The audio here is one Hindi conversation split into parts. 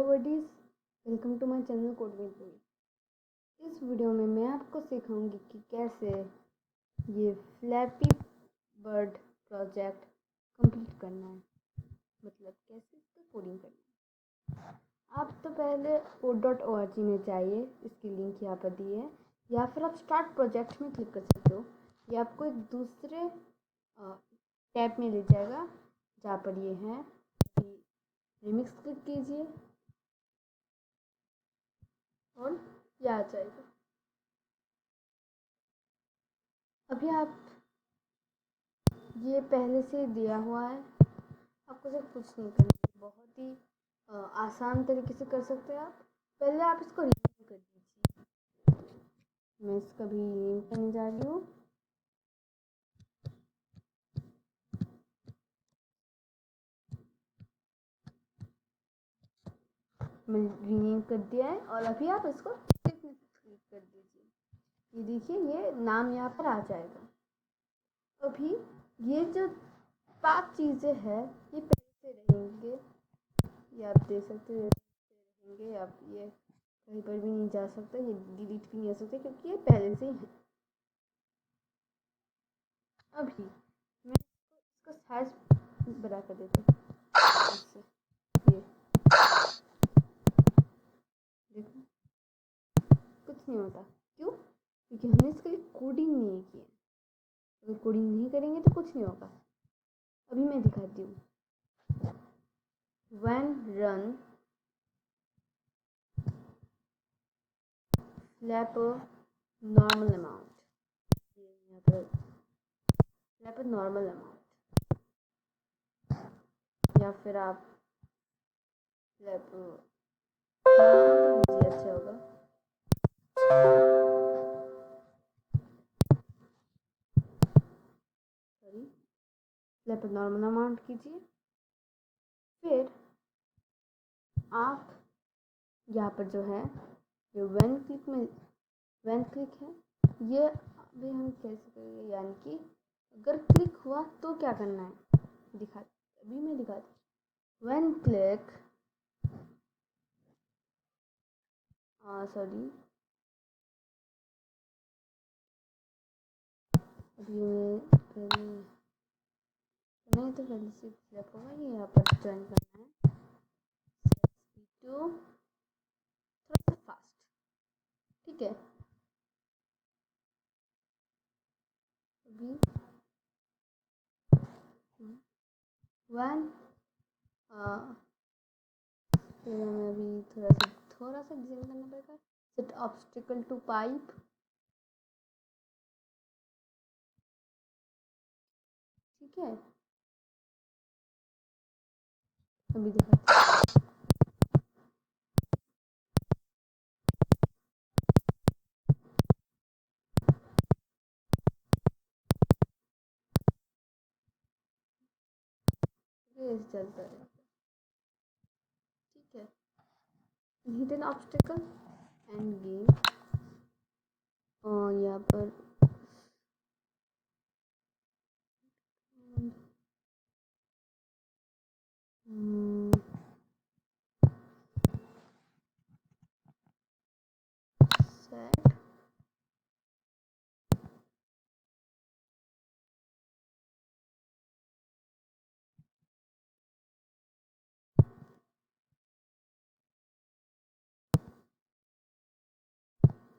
Buddies, welcome to my channel code with me. इस वीडियो में मैं आपको सिखाऊंगी कि कैसे ये फ्लैपी बर्ड प्रोजेक्ट कंप्लीट करना है, मतलब कैसे इसको कोडिंग करना है। आप तो पहले code.org में जाइए, इसकी लिंक यहाँ पर दी है, या फिर आप स्टार्ट प्रोजेक्ट में क्लिक कर सकते हो। ये आपको एक दूसरे टैब में ले जाएगा जहाँ पर ये है रिमिक्स। क्लिक कीजिए और ये आ जाएगा। अभी आप ये पहले से दिया हुआ है, आपको सिर्फ कुछ नहीं करना है, बहुत ही आसान तरीके से कर सकते हैं आप। पहले आप इसको रीनेम कर दीजिए। मैं इसका भी रीनेम करने जा रही हूँ। मैं रीनेम कर दिया है और अभी आप इसको क्लिक कर दीजिए। ये देखिए, ये नाम यहाँ पर आ जाएगा। अभी ये जो 5 चीज़ें हैं ये पहले से रहेंगे, ये आप देख सकते हो रहेंगे। आप ये कहीं पर भी नहीं जा सकता, ये डिलीट भी नहीं हो सकते क्योंकि ये पहले से ही है। अभी मैं इसका साइज बड़ा कर देती हूँ इससे। ये देखो, कुछ नहीं होता। क्यों? क्योंकि हमने इसके लिए कोडिंग नहीं की है। अगर कोडिंग नहीं करेंगे तो कुछ नहीं होगा। अभी मैं दिखाती हूँ। when run flapper normal amount, ये यहाँ पर flapper normal amount, या फिर आप flapper अच्छा होगा। सॉरी, flapper normal amount कीजिए। फिर आप यहाँ पर जो है ये when click है, ये अभी हम कैसे करेंगे, यानी कि अगर क्लिक हुआ तो क्या करना है अभी मैं दिखाती हूँ। when click सॉरी, अभी मैं पहले नहीं तो पहले से फ्लैप होगा, ये यहाँ पर ज्वाइन करना है। थोड़ा सा फास्ट, ठीक है। अभी वन फिर हमें अभी थोड़ा सा डिजाइन करना पड़ेगा। सेट ऑब्स्टिकल टू पाइप, ठीक है। अभी दिखाते हैं। चलता है, ठीक है। Hit an obstacle end game, और यहाँ पर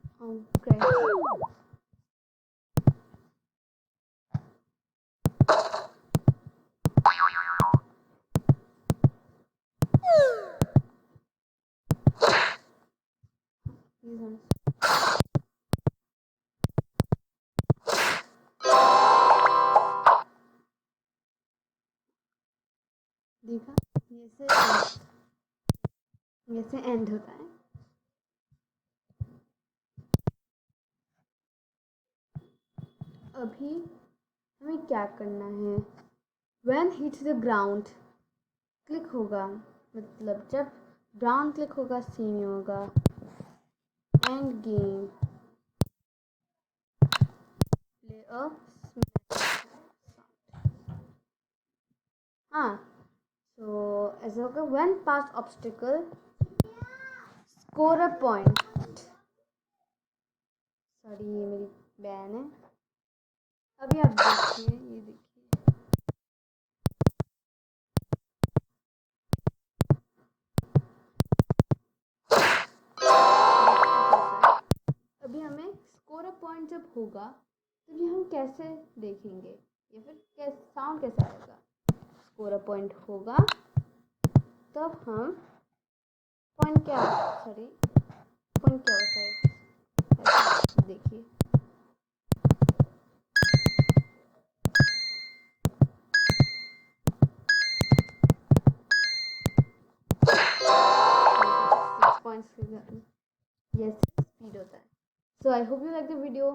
सेट क्रेडिट। देखा, जैसे एंड होता है। अभी हमें क्या करना है, when hit the ground click होगा, मतलब जब ग्राउंड क्लिक होगा सेम ही होगा। एंड गेम प्ले अ हाँ, तो ऐसा होगा when pass obstacle score a point. Sorry, ये मेरी बहन है। अभी आप देखिए, ये देखिए, अभी हमें स्कोर अ पॉइंट जब होगा तो ये हम कैसे देखेंगे या फिर कैसे साउंड कैसे आएगा। स्कोर अ पॉइंट होगा तब हम पॉइंट क्या, सॉरी पॉइंट क्या होता है, देखिए yes speed होता है। So I hope you like the video.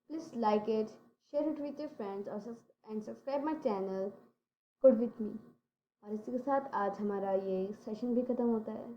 Please like it, share it with your friends and subscribe my channel Code with me. और इसी के साथ आज हमारा ये सेशन भी ख़त्म होता है।